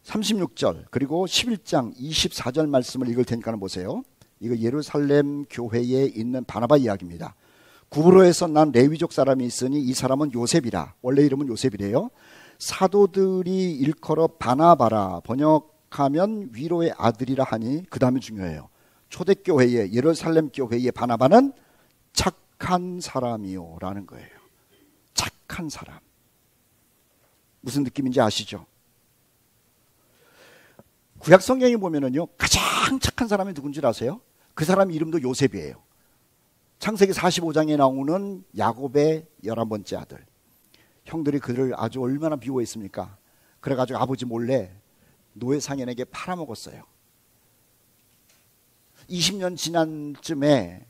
36절 그리고 11장 24절 말씀을 읽을 테니까 보세요. 이거 예루살렘 교회에 있는 바나바 이야기입니다. 구브로에서 난 레위족 사람이 있으니 이 사람은 요셉이라. 원래 이름은 요셉이래요. 사도들이 일컬어 바나바라, 번역하면 위로의 아들이라 하니 그 다음에 중요해요. 초대교회의 예루살렘 교회의 바나바는 착한 사람이요 라는 거예요. 착한 사람. 무슨 느낌인지 아시죠? 구약 성경에 보면은요, 가장 착한 사람이 누군지 아세요? 그 사람 이름도 요셉이에요. 창세기 45장에 나오는 야곱의 11번째 아들. 형들이 그를 아주 얼마나 미워했습니까? 그래가지고 아버지 몰래 노예상인에게 팔아먹었어요. 20년 지난 쯤에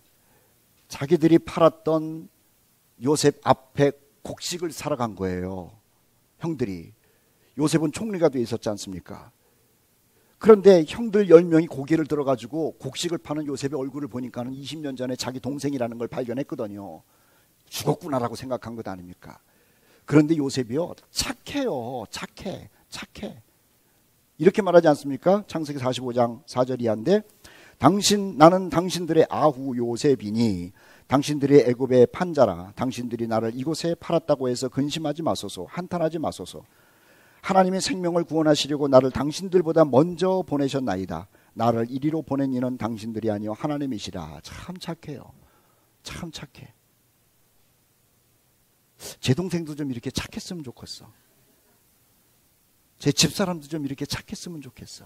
자기들이 팔았던 요셉 앞에 곡식을 사러 간 거예요. 형들이. 요셉은 총리가 돼 있었지 않습니까? 그런데 형들 10명이 고개를 들어가지고 곡식을 파는 요셉의 얼굴을 보니까는 20년 전에 자기 동생이라는 걸 발견했거든요. 죽었구나라고 생각한 것 아닙니까? 그런데 요셉이요, 착해요. 착해. 이렇게 말하지 않습니까? 창세기 45장 4절 이하인데, 나는 당신들의 아후 요셉이니 당신들이 애굽의 판자라. 당신들이 나를 이곳에 팔았다고 해서 근심하지 마소서. 한탄하지 마소서. 하나님의 생명을 구원하시려고 나를 당신들보다 먼저 보내셨나이다. 나를 이리로 보낸 이는 당신들이 아니요 하나님이시라. 참 착해요. 참 착해. 제 동생도 좀 이렇게 착했으면 좋겠어. 제 집사람도 좀 이렇게 착했으면 좋겠어.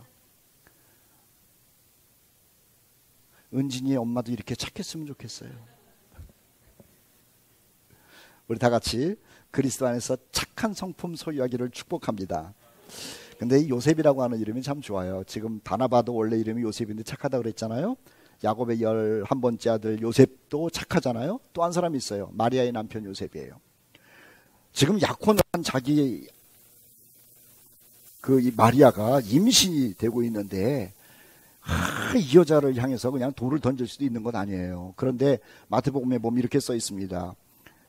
은진이의 엄마도 이렇게 착했으면 좋겠어요. 우리 다 같이 그리스도 안에서 착한 성품 소유하기를 축복합니다. 근데 이 요셉이라고 하는 이름이 참 좋아요. 지금 바나바도 원래 이름이 요셉인데 착하다고 그랬잖아요. 야곱의 11번째 아들 요셉도 착하잖아요. 또 한 사람이 있어요. 마리아의 남편 요셉이에요. 지금 약혼을 한 자기 이 마리아가 임신이 되고 있는데 이 여자를 향해서 그냥 돌을 던질 수도 있는 건 아니에요. 그런데 마태복음에 보면 이렇게 써 있습니다.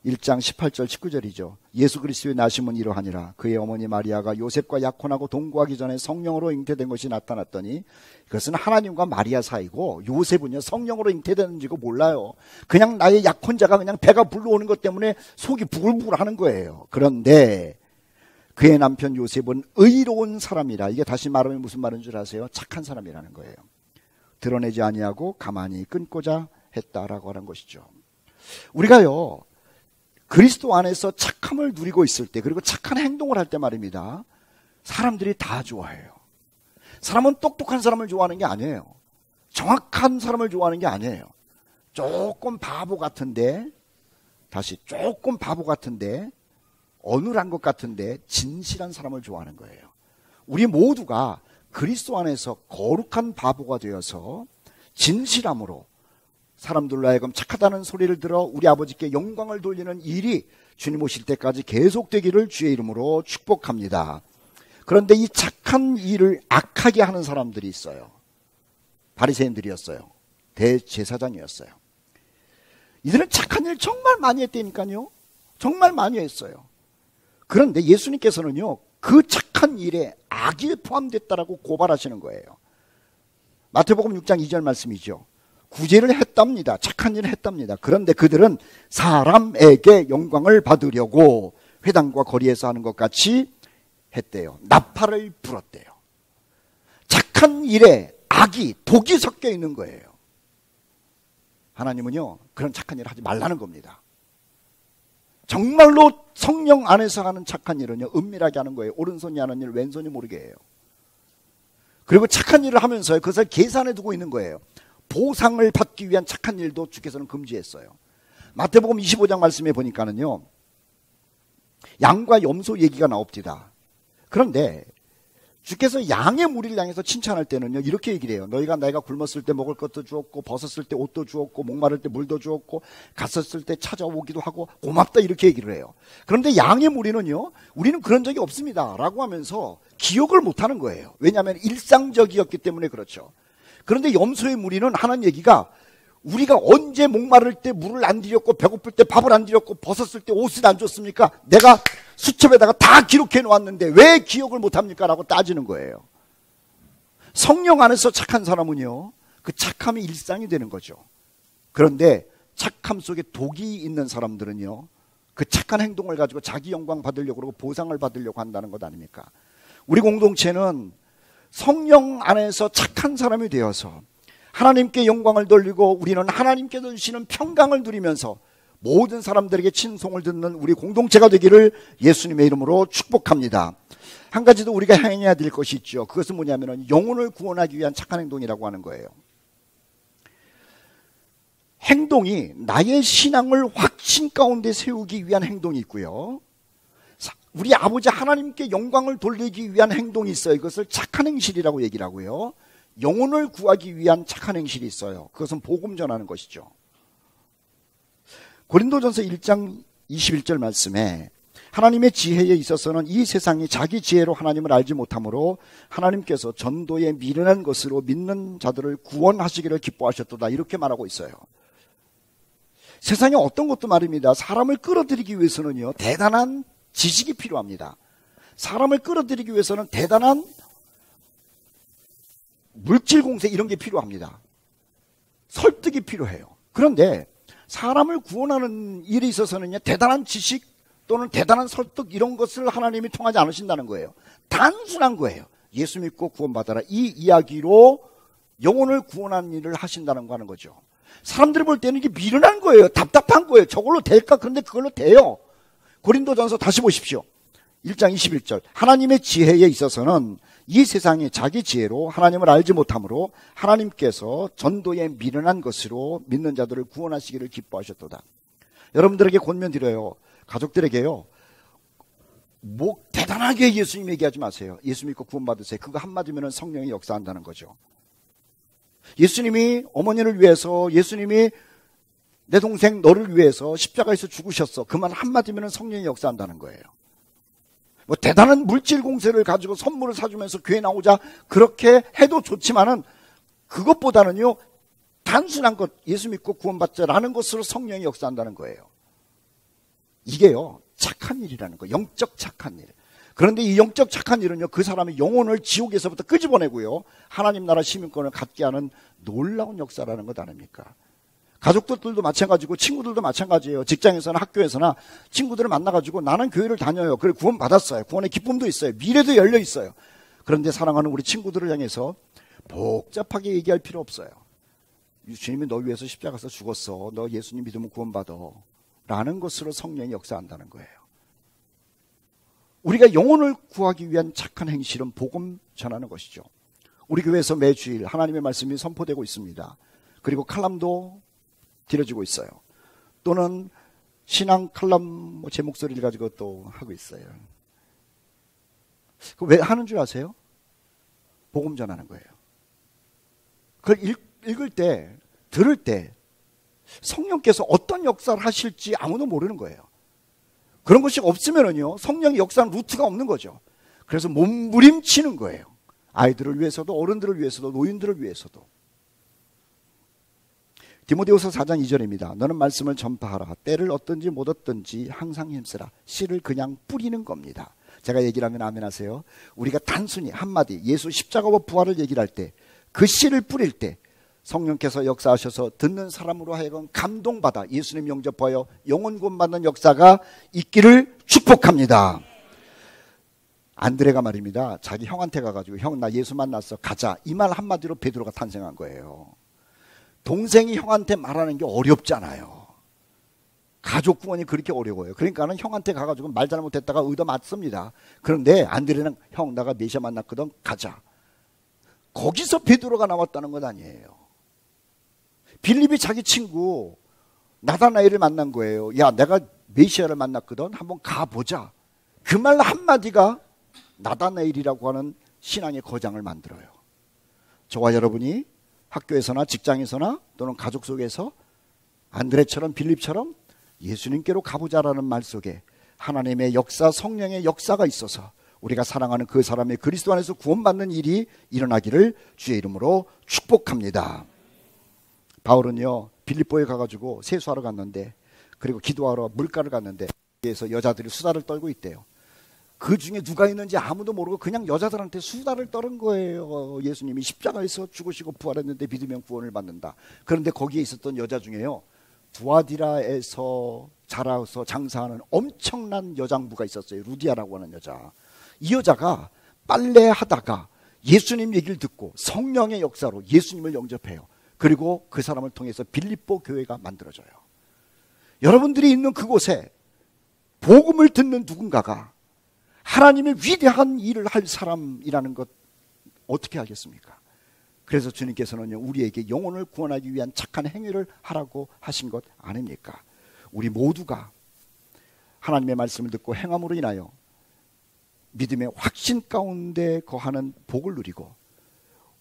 1장 18절 19절이죠. 예수 그리스도의 나심은 이러하니라. 그의 어머니 마리아가 요셉과 약혼하고 동거하기 전에 성령으로 잉태된 것이 나타났더니, 그것은 하나님과 마리아 사이고 요셉은요 성령으로 잉태되는지고 몰라요. 그냥 나의 약혼자가 그냥 배가 불러오는 것 때문에 속이 부글부글 하는 거예요. 그런데 그의 남편 요셉은 의로운 사람이라. 이게 다시 말하면 무슨 말인 줄 아세요? 착한 사람이라는 거예요. 드러내지 아니하고 가만히 끊고자 했다라고 하는 것이죠. 우리가요 그리스도 안에서 착함을 누리고 있을 때, 그리고 착한 행동을 할 때 말입니다, 사람들이 다 좋아해요. 사람은 똑똑한 사람을 좋아하는 게 아니에요. 정확한 사람을 좋아하는 게 아니에요. 조금 바보 같은데, 조금 바보 같은데, 어눌한 것 같은데 진실한 사람을 좋아하는 거예요. 우리 모두가 그리스도 안에서 거룩한 바보가 되어서 진실함으로 사람들로 하여금 착하다는 소리를 들어 우리 아버지께 영광을 돌리는 일이 주님 오실 때까지 계속되기를 주의 이름으로 축복합니다. 그런데 이 착한 일을 악하게 하는 사람들이 있어요. 바리새인들이었어요. 대제사장이었어요. 이들은 착한 일 정말 많이 했다니까요. 정말 많이 했어요. 그런데 예수님께서는요 그 착한 일에 악이 포함됐다라고 고발하시는 거예요. 마태복음 6장 2절 말씀이죠. 구제를 했답니다. 착한 일을 했답니다. 그런데 그들은 사람에게 영광을 받으려고 회당과 거리에서 하는 것 같이 했대요. 나팔을 불었대요. 착한 일에 악이, 독이 섞여 있는 거예요. 하나님은요 그런 착한 일을 하지 말라는 겁니다. 정말로 성령 안에서 하는 착한 일은요 은밀하게 하는 거예요. 오른손이 하는 일 왼손이 모르게 해요. 그리고 착한 일을 하면서 그것을 계산해 두고 있는 거예요. 보상을 받기 위한 착한 일도 주께서는 금지했어요. 마태복음 25장 말씀에 보니까는요 양과 염소 얘기가 나옵니다. 그런데 주께서 양의 무리를 향해서 칭찬할 때는요 이렇게 얘기를 해요. 너희가 내가 굶었을 때 먹을 것도 주었고, 벗었을 때 옷도 주었고, 목마를 때 물도 주었고, 갔었을 때 찾아오기도 하고 고맙다, 이렇게 얘기를 해요. 그런데 양의 무리는요 우리는 그런 적이 없습니다 라고 하면서 기억을 못하는 거예요. 왜냐하면 일상적이었기 때문에 그렇죠. 그런데 염소의 무리는 하는 얘기가, 우리가 언제 목마를 때 물을 안 드렸고, 배고플 때 밥을 안 드렸고, 벗었을 때 옷을 안 줬습니까? 내가 수첩에다가 다 기록해 놓았는데 왜 기억을 못합니까? 라고 따지는 거예요. 성령 안에서 착한 사람은요 그 착함이 일상이 되는 거죠. 그런데 착함 속에 독이 있는 사람들은요 그 착한 행동을 가지고 자기 영광 받으려고 그러고 보상을 받으려고 한다는 것 아닙니까? 우리 공동체는 성령 안에서 착한 사람이 되어서 하나님께 영광을 돌리고 우리는 하나님께서 주시는 평강을 누리면서 모든 사람들에게 친송을 듣는 우리 공동체가 되기를 예수님의 이름으로 축복합니다. 한 가지 더 우리가 행해야 될 것이 있죠. 그것은 뭐냐면 영혼을 구원하기 위한 착한 행동이라고 하는 거예요. 행동이 나의 신앙을 확신 가운데 세우기 위한 행동이 있고요, 우리 아버지 하나님께 영광을 돌리기 위한 행동이 있어요. 이것을 착한 행실이라고 얘기를 하고요, 영혼을 구하기 위한 착한 행실이 있어요. 그것은 복음 전하는 것이죠. 고린도전서 1장 21절 말씀에 하나님의 지혜에 있어서는 이 세상이 자기 지혜로 하나님을 알지 못하므로 하나님께서 전도에 미련한 것으로 믿는 자들을 구원하시기를 기뻐하셨도다, 이렇게 말하고 있어요. 세상에 어떤 것도 말입니다, 사람을 끌어들이기 위해서는요 대단한 지식이 필요합니다. 사람을 끌어들이기 위해서는 대단한 물질 공세 이런 게 필요합니다. 설득이 필요해요. 그런데 사람을 구원하는 일에 있어서는요 대단한 지식 또는 대단한 설득 이런 것을 하나님이 통하지 않으신다는 거예요. 단순한 거예요. 예수 믿고 구원받아라, 이 이야기로 영혼을 구원하는 일을 하신다는 거 하는 거죠. 사람들이 볼 때는 이게 미련한 거예요. 답답한 거예요. 저걸로 될까? 그런데 그걸로 돼요. 고린도전서 다시 보십시오. 1장 21절 하나님의 지혜에 있어서는 이 세상이 자기 지혜로 하나님을 알지 못하므로 하나님께서 전도에 미련한 것으로 믿는 자들을 구원하시기를 여러분들에게 권면드려요. 가족들에게요, 대단한 이상하게 예수님 얘기하지 마세요. 예수 믿고 구원받으세요. 그거 한마디면 성령이 역사한다는 거죠. 예수님이 어머니를 위해서, 예수님이 내 동생 너를 위해서 십자가에서 죽으셨어. 그 말 한마디면 성령이 역사한다는 거예요. 뭐 대단한 물질 공세를 가지고 선물을 사주면서 교회 나오자 그렇게 해도 좋지만은 그것보다는요, 단순한 것, 예수 믿고 구원받자라는 것으로 성령이 역사한다는 거예요. 이게요, 착한 일이라는 거예요. 영적 착한 일. 그런데 이 영적 착한 일은요, 그 사람의 영혼을 지옥에서부터 끄집어내고요, 하나님 나라 시민권을 갖게 하는 놀라운 역사라는 것 아닙니까? 가족들도 마찬가지고 친구들도 마찬가지예요. 직장에서나 학교에서나 친구들을 만나가지고 나는 교회를 다녀요. 그래 구원 받았어요. 구원의 기쁨도 있어요. 미래도 열려 있어요. 그런데 사랑하는 우리 친구들을 향해서 복잡하게 얘기할 필요 없어요. 주님이 너 위해서 십자가에서 죽었어. 너 예수님 믿으면 구원받아. 라는 것으로 성령이 역사한다는 거예요. 우리가 영혼을 구하기 위한 착한 행실은 복음 전하는 것이죠. 우리 교회에서 매주일 하나님의 말씀이 선포되고 있습니다. 그리고 칼럼도 들여지고 있어요. 또는 신앙 칼럼 제 목소리를 가지고 또 하고 있어요. 왜 하는 줄 아세요? 복음 전하는 거예요. 그걸 읽을 때, 들을 때 성령께서 어떤 역사를 하실지 아무도 모르는 거예요. 그런 것이 없으면은요, 성령의 역사는 루트가 없는 거죠. 그래서 몸부림치는 거예요. 아이들을 위해서도, 어른들을 위해서도, 노인들을 위해서도. 디모데후서 4장 2절입니다. 너는 말씀을 전파하라. 때를 얻든지 못 얻든지 항상 힘쓰라. 씨를 그냥 뿌리는 겁니다. 제가 얘기를 하면 아멘 하세요. 우리가 단순히 한마디 예수 십자가와 부활을 얘기를 할 때, 그 씨를 뿌릴 때 성령께서 역사하셔서 듣는 사람으로 하여금 감동받아 예수님 영접하여 영혼 구원받는 역사가 있기를 축복합니다. 안드레가 말입니다. 자기 형한테 가가지고 형 나 예수 만났어 가자. 이 말 한마디로 베드로가 탄생한 거예요. 동생이 형한테 말하는 게 어렵잖아요. 가족 구원이 그렇게 어려워요. 그러니까는 형한테 가가지고 말 잘못했다가 의도 맞습니다. 그런데 안드레는 형 나가 메시아 만났거든 가자. 거기서 베드로가 나왔다는 것 아니에요. 빌립이 자기 친구 나다나엘을 만난 거예요. 야 내가 메시아를 만났거든 한번 가보자. 그 말 한마디가 나다나엘이라고 하는 신앙의 거장을 만들어요. 저와 여러분이 학교에서나 직장에서나 또는 가족 속에서 안드레처럼 빌립처럼 예수님께로 가보자라는 말 속에 하나님의 역사, 성령의 역사가 있어서 우리가 사랑하는 그 사람의 그리스도 안에서 구원받는 일이 일어나기를 주의 이름으로 축복합니다. 바울은요, 빌립보에 가가지고 세수하러 갔는데, 그리고 기도하러 물가를 갔는데, 여기에서 여자들이 수다를 떨고 있대요. 그 중에 누가 있는지 아무도 모르고 그냥 여자들한테 수다를 떠는 거예요. 예수님이 십자가에서 죽으시고 부활했는데 믿으면 구원을 받는다. 그런데 거기에 있었던 여자 중에요, 두아디라에서 자라서 장사하는 엄청난 여장부가 있었어요. 루디아라고 하는 여자. 이 여자가 빨래하다가 예수님 얘기를 듣고 성령의 역사로 예수님을 영접해요. 그리고 그 사람을 통해서 빌립보 교회가 만들어져요. 여러분들이 있는 그곳에 복음을 듣는 누군가가 하나님의 위대한 일을 할 사람이라는 것 어떻게 하겠습니까? 그래서 주님께서는요, 우리에게 영혼을 구원하기 위한 착한 행위를 하라고 하신 것 아닙니까? 우리 모두가 하나님의 말씀을 듣고 행함으로 인하여 믿음의 확신 가운데 거하는 복을 누리고,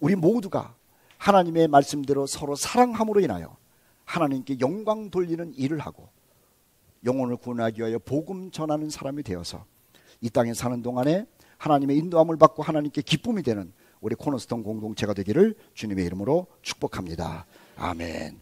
우리 모두가 하나님의 말씀대로 서로 사랑함으로 인하여 하나님께 영광 돌리는 일을 하고 영혼을 구원하기 위하여 복음 전하는 사람이 되어서 이 땅에 사는 동안에 하나님의 인도함을 받고 하나님께 기쁨이 되는 우리 코너스톤 공동체가 되기를 주님의 이름으로 축복합니다. 아멘.